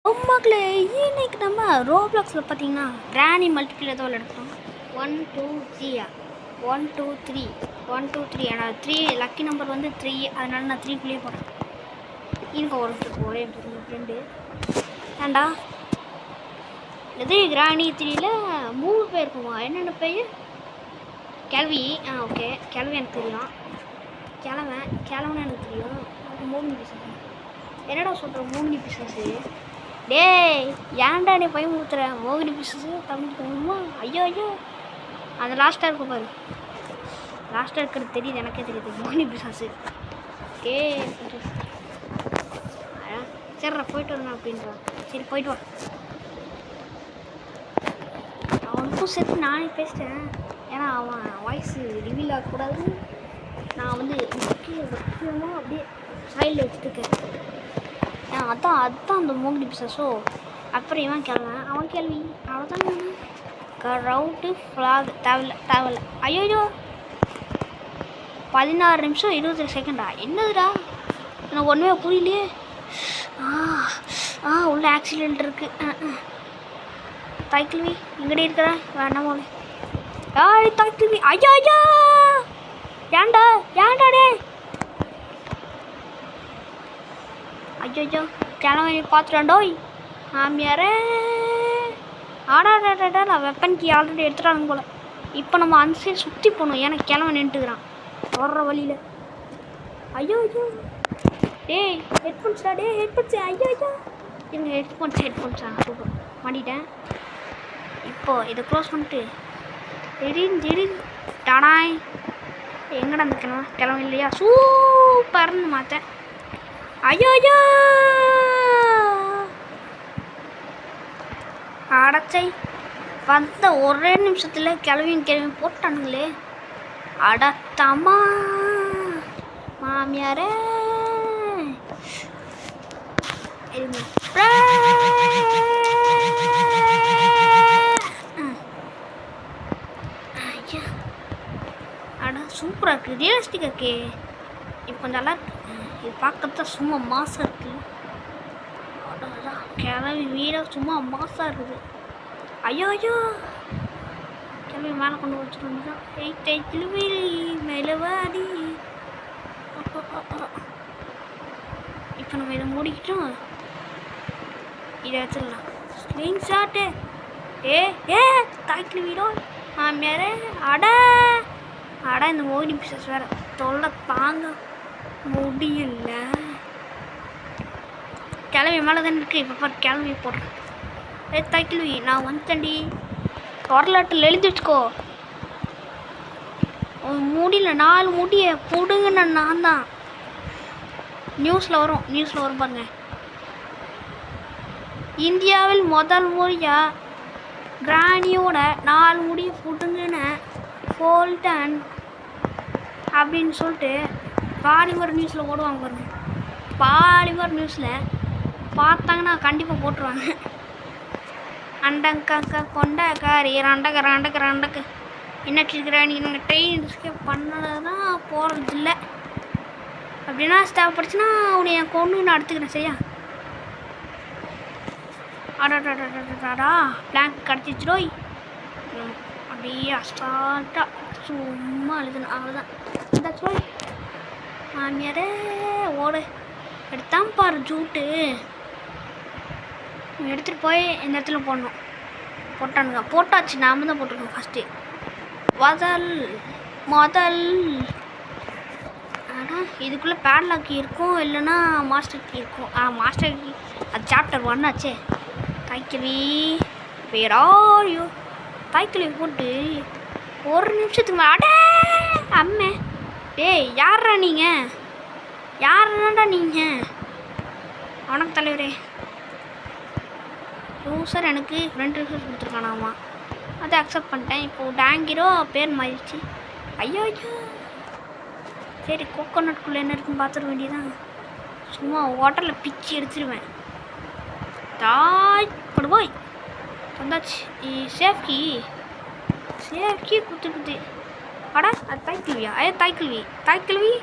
மக்களே இன்னைக்கு நம்ம ரோப்ளாக்ஸில் பார்த்தீங்கன்னா கிராணி மல்டிபிள் ஏதோ விளையாடுறோம். 1 2 3 1 2 3 1 2 3 ஆனால் 3 லக்கி நம்பர் வந்து 3, அதனால நான் 3குள்ளேயே போகிறேன். எனக்கு ஒரே ஃப்ரெண்டு ஏண்டா எது கிராணி 3ல் 3 பேர் இருக்குமா? என்னென்ன பேர்? கேள்வி. ஓகே, கேள்வி எனக்கு தெரியும். கிழவன் எனக்கு தெரியும். மோகினி பிசாசு என்னடா சொல்கிறேன்? மோகினி பிசாசு டேய் ஏன்டா நீ பயம் ஊத்துற? மோகினி பிசாசு தமிழ் போகணுமா? ஐயோ அந்த லாஸ்ட்டாக இருக்கும் பாரு, லாஸ்ட்டாக இருக்கிறது தெரியுது, எனக்கே தெரியுது. மோகினி பிசாசு ஓகே சரிடா போயிட்டு வரணும் அப்படின்றான். சரி போயிட்டு வா. அவனுக்கும் சேர்த்து நானே பேசிட்டேன், ஏன்னா அவன் வாய்ஸ் ரிவீல் ஆகக்கூடாது. நான் வந்து முக்கியமாக அப்படியே சைடில் வச்சுட்டுருக்கேன். அதான் அந்த மோகினி பிசாசோ. அப்புறம் இவன் அவன் கேள்வி அவ்வளோதான். ரவுட்டு ஃப்ளாக் தேவையில்ல. ஐயோ 16 நிமிஷம் 20 செகண்டா? என்னதுடா எனக்கு ஒன்றுமே புரியலையே. உள்ள ஆக்சிடென்ட் இருக்குது. தாய்க்கிழவி இங்கடி இருக்கிற வேண்டாம் போல. தாய்க்கிழவி ஐயோ ஏன்டா டே ஐயோ கிழமை பார்த்துட்டாண்டோய் மாமியாரே. ஆடாடாடா நான் வெப்பன் கீ ஆல்ரெடி எடுத்துட்டாங்க போல். இப்போ நம்ம அந்த சைடு சுற்றி போகணும், ஏன்னா கிழமை நின்றுட்டுக்கிறான் வர்ற வழியில். ஐயோ டேய் ஹெட்ஃபோன்ஸ்டா, ஹெட்ஃபோன்ஸ். ஐயோ இருங்க, ஹெட்ஃபோன்ஸா சூப்பர் மாட்டிட்டேன். இப்போது இதை க்ளோஸ் பண்ணிட்டு திடீர்னு டானாய் எங்கடா அந்த கிழமை இல்லையா? சூப்பர்னு மாற்றேன். ஐயோ அடச்சை வந்த ஒரே நிமிஷத்தில் கிளவி போட்டானுங்களே. அடத்தம்மா மாமியாரே. அடா சூப்பராக இருக்குது, ரியலிஸ்டிக்காக இருக்கே. இப்போ நல்லா இருக்கு, இது பார்க்கத்தான் சும்மா மாசாக இருக்குது. கிளவி வீடாக சும்மா மாசாக இருக்குது. ஐயோ கிளவி மேலே கொண்டு வச்சுட்டு கிளவி மேலே வாடி. இப்போ நம்ம இதை மூடிக்கிட்டோம், இதை வச்சிடலாம். Screen shot. தாய்க்கிளி வீடோ மாமியாரே. அடா இந்த மோகினி பிசாஸ் வேறு தொல்லை தாங்க முடியல. கிளவி மேலே தான் இருக்குது. இப்போ பாரு கிளம்பி போடுறேன். தாய்க்கிழவி நான் வந்துட்டேன்டி, வரலாற்றில் எழுதி வச்சுக்கோ. முடியல 4 முடியை போடுங்கன்னு நான் தான். நியூஸில் வரும் பாருங்க. இந்தியாவில் முதல் முறையாக கிராணியோட 4 முடியை போடுங்கன்னு ஃபோல்டன் அப்படின்னு சொல்லிட்டு பாலிமர் நியூஸில் போடுவாங்க பாருங்க. பாலிமர் நியூஸில் பார்த்தாங்கன்னா கண்டிப்பாக போட்டுருவாங்க. அண்டங்கக்கா கொண்டக்காரி ரண்டக்கு என்ன வச்சுருக்கிறேன். நீங்கள் ட்ரெயின் எஸ்கேப் பண்ணதான் போகிறது இல்லை அப்படின்னா தேவைப்படுச்சுன்னா அவனை என் கொண்டு நான் எடுத்துக்கிறேன். சரியா? அடாடாடாடாடா பிளாங்க் கிடச்சிச்சிரோய். அப்படியே அஸ்டால்ட்டாக சும்மா எழுதுணும், அவ்வளோதான். இந்தாச்சோய் மாமியாரே ஓடு. எடுத்தான் பாரு ஜூட்டு, எடுத்துகிட்டு போய் இந்த இடத்துல போடணும். போட்டாச்சு, நாம தான் போட்டிருக்கோம் ஃபஸ்ட்டு. முதல் ஆனால் இதுக்குள்ளே பேட்லாக் கீ இருக்கும், இல்லைன்னா மாஸ்டர் கீ இருக்கும். மாஸ்டர் கீ அது சாப்டர் 1 ஆச்சே. தாய்க்கிழவி வேறாயோ தாய்க்கிழவி போட்டு ஒரு நிமிஷத்துக்கு மேலே அம்மே. யாரா நீங்கள்? வணக்கம் தலைவரே. யூசர் எனக்கு ஃப்ரெண்ட் ரிக்வெஸ்ட் கொடுத்துருக்கானாமா, அதை அக்செப்ட் பண்ணிட்டேன். இப்போது டேங்கிரோ பேர் மாறிடுச்சு. ஐயோ சரி, கோகோனட்குள்ளே என்ன இருக்குன்னு பார்த்துட வேண்டியதான். சும்மா வாட்டரில் பிச்சு எடுத்துருவேன். போய் வந்தாச்சு. சேஃப் கீ கொடுத்துருக்குது. அடா அது தாய்க்கிழவியா? தாய்க்கிழவி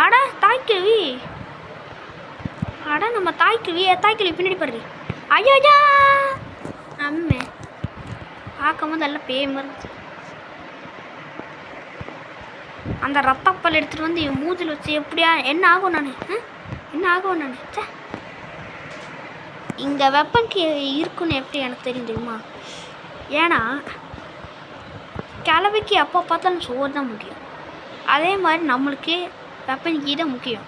அடா தாய்க்கிழவி. நம்ம தாய்க்கிழவி பின்னாடி பாரு. ஐயோயா அம்மே பார்க்கும் போது நல்லா பேய் மாதிரி. அந்த ரத்தப்பல் எடுத்துகிட்டு வந்து என் மூஞ்சில் வச்சு எப்படியா என்ன ஆகும் நான் என்ன ஆகும் நான் இங்கே வெப்பனுக்கு இருக்குன்னு எப்படி எனக்கு தெரியும் தெரியுமா? ஏன்னா கிளவிக்கு எப்போ பார்த்தாலும் சோறு தான் முக்கியம். அதே மாதிரி நம்மளுக்கு வெப்பன் கீ தான் முக்கியம்.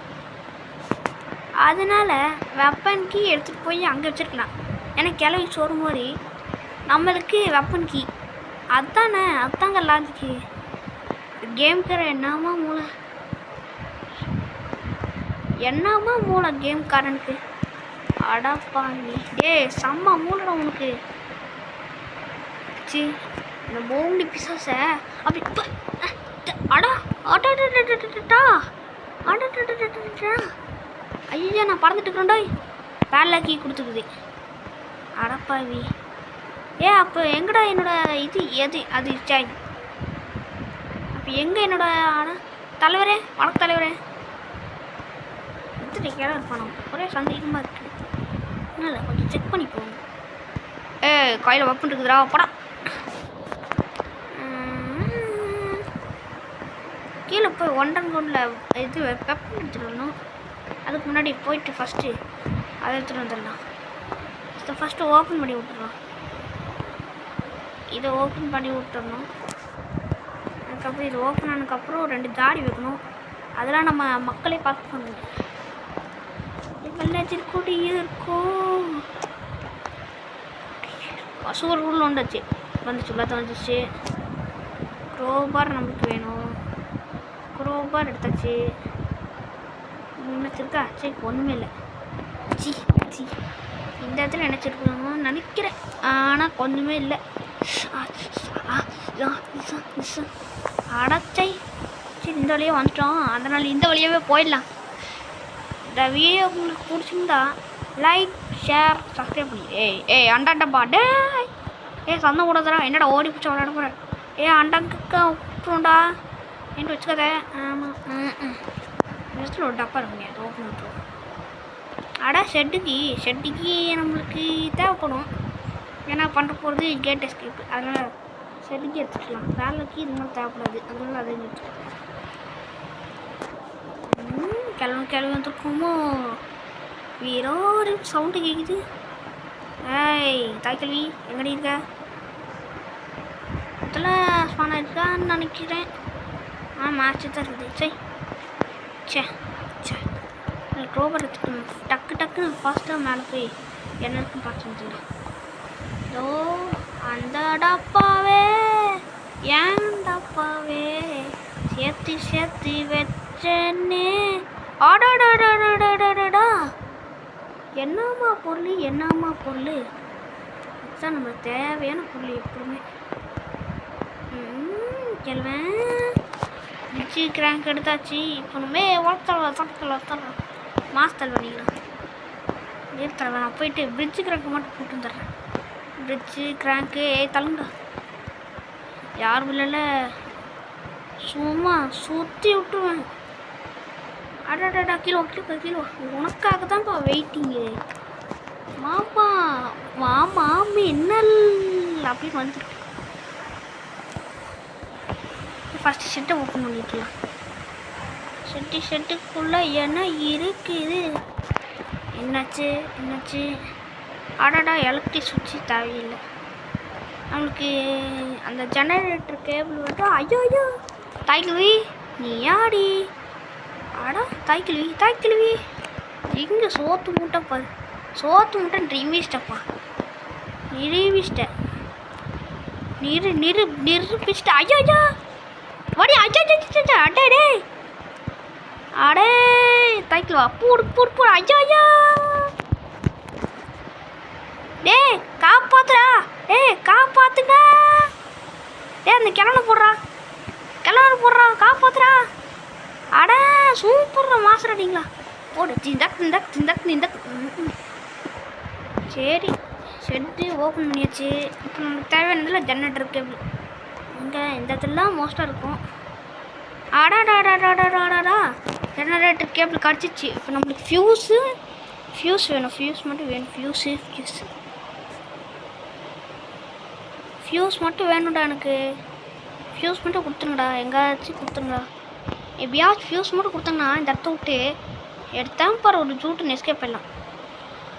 அதனால் வெப்பன் கீ எடுத்துகிட்டு போய் அங்கே வச்சுருக்கலாம். ஏன்னா கிளவி சோறு மாதிரி நம்மளுக்கு வெப்பன் கீ அதுதானே. அதுதாங்க லாஜிக்கு. கேம்கார என்னமா மூளை கேம்காரனுக்கு. அடப்பாங்க செம்ம மூளைடா உனக்கு. சி இந்த போண்டி பிசாச அப்படி அடா அடா ஐயா நான் பறந்துட்டு இருக்கிறேன்டா. பேட்லாக்கி கொடுத்துக்குது. அடப்பாவி அப்போ எங்கடா என்னோட இது எது அது சாய். அப்போ எங்கே என்னோட தலைவரே வணக்கம் தலைவரே எத்தனை கேட இருப்பானோ ஒரே சந்தேகமாக இருக்குது. இல்லை கொஞ்சம் செக் பண்ணி போங்க. கையில் வெப்பன் இருக்குதுடா படம். கீழே போய் ஒன்றன் கொண்டில் இது வெப்பன் எடுத்துகிட்டு வரணும். அதுக்கு முன்னாடி போயிட்டு ஃபஸ்ட்டு அதை எடுத்துகிட்டு வந்துடலாம். ஃபஸ்ட்டு ஓப்பன் பண்ணி விட்டுறோம். இதை ஓப்பன் பண்ணி விட்டுறணும். அதுக்கப்புறம் இது ஓப்பன் ஆனதுக்கப்புறம் 2 ஜாடி வைக்கணும். அதெல்லாம் நம்ம மக்களே பார்க்கணும். வெள்ளாச்சிருக்கூடி இருக்கும். பசுவர் உள்ள வந்துச்சு உள்ளதான் வந்துச்சு. குரோபார் நம்மளுக்கு வேணும். குரோபார் எடுத்தாச்சு. நினச்சிருக்கா சரி ஒன்றுமே இல்லை. சி சி இந்த இடத்துல நினச்சிருக்கணும்னு நினைக்கிறேன். ஆனால் கொஞ்சமே இல்லை. அடச்சை சரி இந்த வழியாக வந்துட்டோம். அதனால் இந்த வழியாகவே போயிடலாம். இந்த வீடியோ உங்களுக்கு பிடிச்சிருந்தா லைக் ஷேர் சப்ஸ்கிரைப் பண்ணி. ஏய் அண்டாண்டப்பா சந்தம் கூடாதா என்னடா ஓடி பிடிச்சா விளையாட போகிறேன். அண்டாங்கக்கா விட்டுருண்டா என்று வச்சுக்காத. ஆமாம் இடத்துல ஒரு டப்பா இருக்கு அது ஓப்பன் விட்டுருவோம். ஷெட்டுக்கு நம்மளுக்கு தேவைப்படும். ஏன்னா பண்ணுற போகிறது கேட் எஸ்கேப். அதனால் ஷெட்டுக்கு எடுத்துக்கலாம். வேலைக்கு இது மாதிரி தேவைப்படாது. அதனால அதை எடுத்துக்கலாம். கிளம்பி வந்துருக்கோமோ வேறு சவுண்டு கேட்குது. தாய்க்கல்வி எங்கடி இருக்க? இதெல்லாம் ஸ்பான் இருக்கான்னு நினைக்கிறேன். மேட்ச்சு தான் இருக்குது. சே ரோபர் எடுத்துக்கணும். டக்குன்னு ஃபாஸ்ட்டாக மேலே போய் என்ன இருக்குன்னு பார்த்து வந்துடலாம். அந்த டப்பாவே ஏன் டப்பாவே சேர்த்து வச்சனே. ஆடாடாடாடாடாடாடா என்னம்மா பொருள் இதுதான் நம்மளுக்கு தேவையான பொருள் எப்பவுமே. கேள்வேன் பிரிட்ஜு கிராங்க் எடுத்தாச்சு. இப்போ நம்ம வளர்த்தலாம் மாஸ்தல் பண்ணிக்கலாம். ஏற்கனவே நான் போயிட்டு பிரிட்ஜு கிராங்க்கு மட்டும் போட்டு வந்துடுறேன். பிரிட்ஜு கிராங்க்கு தள்ளுங்க. யாரும் இல்லைல்ல சும்மா சுற்றி விட்டுருவேன். அடாடாடா கீழே உனக்காக தான்ப்பா வெயிட்டிங்கு. மாமா மின்னல் அப்படின்னு வந்துட்டு ஃபஸ்ட்டு ஷெட்டை ஓப்பன் பண்ணிக்கலாம். ஷெட்டுக்குள்ளே என்ன இருக்குது? என்னாச்சு? அடாடா எலக்ட்ரிக் சுவிட்சு தேவையில்லை நம்மளுக்கு. அந்த ஜெனரேட்டர் கேபிள் வந்து ஐயோ தாய்க்கிழவி நீ யாடி? அடா தாய்க்கிழவி இங்கே சோத்து மூட்டை நிறுவிச்சிட்டப்பா. நிரூபிச்சிட்ட. ஐயோ வாடி அடே தாய்க்கிழவா போடு ஐயோ காப்பாத்துங்க. அந்த கிணறு போடுறா காப்பாத்துறா. அட சூப்பர் மாசடிங்களா போடு. இந்த சரி ஷெட்டு ஓப்பன் பண்ணியாச்சு. இப்போ நமக்கு தேவையானதில் ஜெனரேட்டர் கேபிள் இங்கே இந்த இடத்துலலாம் மோஸ்ட்டாக இருக்கும். ஆடாடாடாடாடாடாடா ஜெனரேட்டர் கேபிள் கிடச்சிச்சு. இப்போ நம்மளுக்கு ஃபியூஸ் வேணும், ஃபியூஸ் மட்டும் வேணும். ஃபியூஸ் மட்டும் வேணும்டா எனக்கு. ஃபியூஸ் மட்டும் கொடுத்துருங்கடா, எங்கேயாச்சும் கொடுத்துருங்கடா. எப்படியாச்சும் ஃபியூஸ் மட்டும் கொடுத்தாங்கன்னா இந்த இடத்த விட்டு எடுத்தால் பாரு ஒரு ஜூட்டு எஸ்கேப் பண்ணலாம்.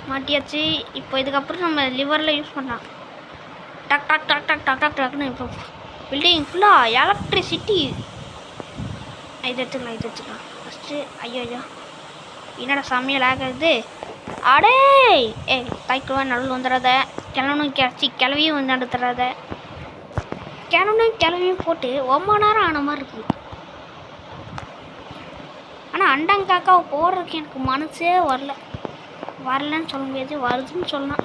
மாட்டியாச்சு. இப்போ இதுக்கப்புறம் நம்ம லிவரில் யூஸ் பண்ணலாம். டக் டக் டக் டக் டக் டக் டக்குன்னு இப்போ பில்டிங் ஃபுல்லாக எலக்ட்ரிசிட்டி. இது எடுத்துக்கலாம் ஃபஸ்ட்டு. ஐயோ என்னடா சமையல் ஆகுது. அடே தைக்குவேன் நடுவில் வந்துடாத. கிளவியும் வந்து நடத்துறாத. கிளவியும் போட்டு ரொம்ப நேரம் ஆன மாதிரி இருக்குது. ஆனால் அண்டங்காக்காவை போடுறதுக்கு எனக்கு மனசே வரலன்னு சொல்ல முடியாது, வருதுன்னு சொல்லலாம்.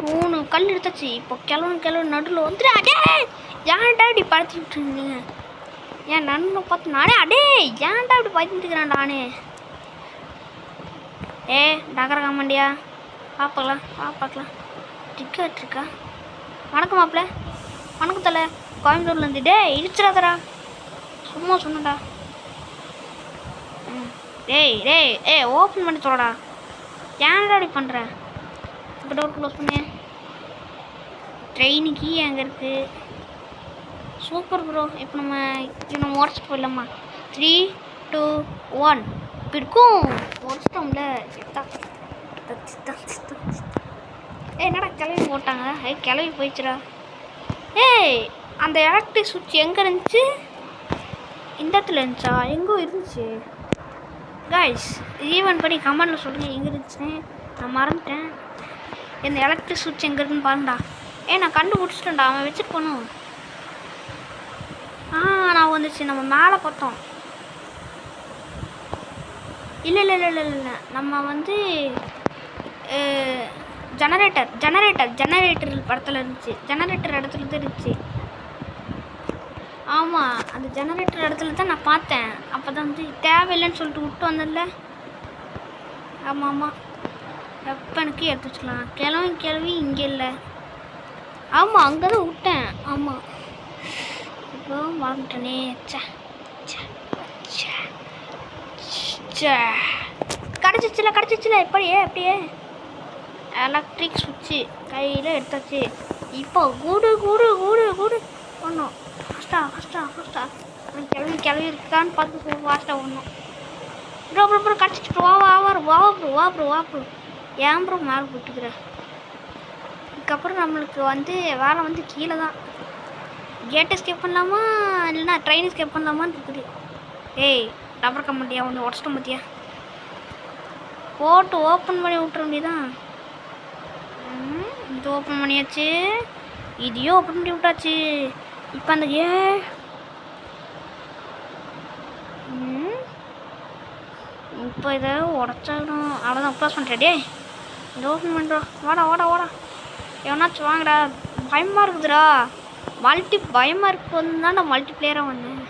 3 கல் எடுத்தாச்சு. இப்போ கிளவு நடுவில் வந்துட்டு அடே ஏன்டா இப்படி படுத்திக்கிட்டு இருந்தீங்க? ஏன் நன்னு பார்த்து நானே அடே ஏன்டா இப்படி படுத்திட்டு இருக்கிறேன் நானே. டாக்டர் காமாண்டியா பார்க்கலாம். டிக்கெட் இருக்கா? வணக்கம் மாப்பிள்ள. வணக்கம் தலை. கோயம்புத்தூர்லேருந்து. இடிச்சிடாதரா, சும்மா சொன்னடா. ஓப்பன் பண்ணி சொல்லடா. ஏன்டா அப்படி பண்ணுறேன்? இப்போ டோர் க்ளோஸ் பண்ணு. ட்ரெயினுக்கு அங்கே இருக்குது. Super bro. இப்போ நம்ம உடச்சிட்டு போயிடலாமா? 3 2 1 பிடிக்கும். உடச்சிட்டோம்ல. என்னடா கிளவி போட்டாங்க? கிளவி போயிடுச்சுடா. அந்த எலக்ட்ரிக் சுவிட்ச் எங்கே இருந்துச்சு? இந்த இடத்துல இருந்துச்சா? எங்கோ இருந்துச்சு கைஸ். ஈவன் படி கமெண்டில் சொல்லுங்கள் எங்கே இருந்துச்சுன்னு. நான் மறந்துட்டேன். இந்த எலக்ட்ரிக் சுவிட்ச் எங்கே இருக்குன்னு பாருங்கடா. நான் கண்டுபிடிச்சிட்டேன்டா. அவன் வச்சுட்டு போகணும். நான் வந்துச்சு. நம்ம மேலே பார்த்தோம். இல்லை நம்ம வந்து ஜெனரேட்டர் படத்தில் இருந்துச்சு. ஜெனரேட்டர் இடத்துல தான் இருந்துச்சு. ஆமாம், அந்த ஜெனரேட்டர் இடத்துல தான் நான் பார்த்தேன். அப்போ தான் வந்து தேவையில்லைன்னு சொல்லிட்டு விட்டு வந்ததில்ல. ஆமாம் வெப்பனுக்கு எடுத்து வச்சுக்கலாம். கிளவி இங்கே இல்லை. ஆமாம், அங்கே தான் விட்டேன். ஆமாம், இப்போ வாங்கிட்டேனே. கிடச்சிச்சில எப்படியே எலக்ட்ரிக் சுவிட்சு கையில் எடுத்தாச்சு. இப்போ கூடு ஒன்றும் ஃபஸ்ட்டா கிளவி இருக்கான்னு பார்த்து ஃபாஸ்ட்டாக ஒன்றும். ப்ரோ கிடச்சிச்சு. வா ப்ரோ. ஏன் ப்ரோ மேலே போட்டுக்கிறேன்? இதுக்கப்புறம் நம்மளுக்கு வந்து வேலை வந்து கீழே தான். கேட்டை ஸ்கேப் பண்ணலாமா இல்லைன்னா ட்ரெயின் ஸ்கேப் பண்ணலாமான்னு இருக்குது. டபர் கம்மாண்டியா ஒன்று உடச்சிட்டோம் பார்த்தியா? போட்டு ஓப்பன் பண்ணி விட்டுற வேண்டியதான். இது ஓப்பன் பண்ணியாச்சு. இதையும் ஓப்பன் பண்ணி விட்டாச்சு. இப்போ அந்த இப்போ இதை உடச்சிடணும். அவ்வளோதான். க்ளோஸ் பண்ணிட்டே. இந்த ஓப்பன் பண்ணுறோம். வாடா எவனாச்சும் வாங்கடா. பயமாக இருக்குதுடா. பயமாக இருக்கு வந்து தான் நான் மல்டி பிளேயராக வந்தேன்.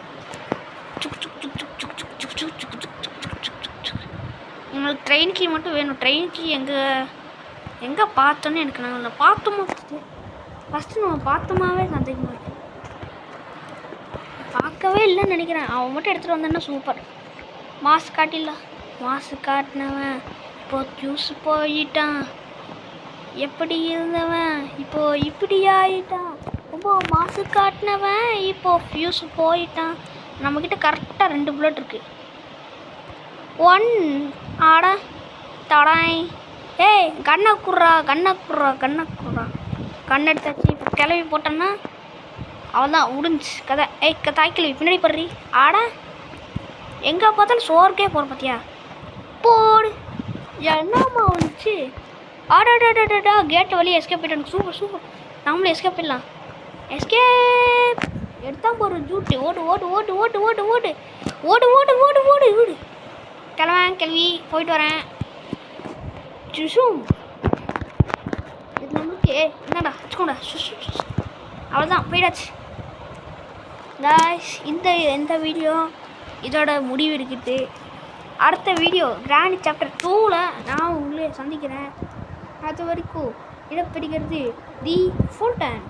உங்களுக்கு ட்ரெயின் கீ மட்டும் வேணும். ட்ரெயின் கீ எங்கே பார்த்தோன்னு எனக்கு நாங்கள் பார்த்தோமா ஃபஸ்ட்டு நம்ம பார்த்தோமாவே சந்தேகமாக இருக்கு. பார்க்கவே இல்லைன்னு நினைக்கிறேன். அவன் மட்டும் எடுத்துகிட்டு வந்தேன்னா சூப்பர். மாசு காட்டினவன் இப்போ ஜூஸ் போயிட்டான். எப்படி இருந்தவன் இப்போ இப்படி ஆயிட்டான். ரொம்ப மாசு காட்டினவன் இப்போ ஃபியூஸ் போயிட்டான். நம்மக்கிட்ட கரெக்டாக 2 புல்லட் இருக்குது. 1 ஆடா தடாய். கண்ணை குடுறா. கண்ணை எடுத்தாச்சு. இப்போ கிளவி போட்டோன்னா அவள்தான் முடிஞ்சு கதை. தாய்க்கிழவி பின்னாடி படுறி. ஆடா எங்கே பார்த்தாலும் சோறுக்கே போகிற பார்த்தியா? போடு. என்னம்மா வந்துச்சு? ஆடாடாடாடா கேட்டை வழியே எஸ்கேப் போயிட்டானுங்க. சூப்பர். நம்மளும் எஸ்கேப் போயிடலாம். எஸ்கேப் எடுத்தா போகிற ஜூட்டு. ஓடு. கிளவி போயிட்டு வரேன். ஜூஸும் இது நம்மளுக்கு என்னடா வச்சுக்கோண்டா. அவ்வளோதான் போயிடாச்சு. காய்ஸ், இந்த வீடியோ இதோட முடிவு இருக்குது. அடுத்த வீடியோ கிராணி சாப்டர் 2ல் நான் உங்களே சந்திக்கிறேன். அது வரைக்கும் இதை பிடிக்கிறது தி ஃபுல்டன்.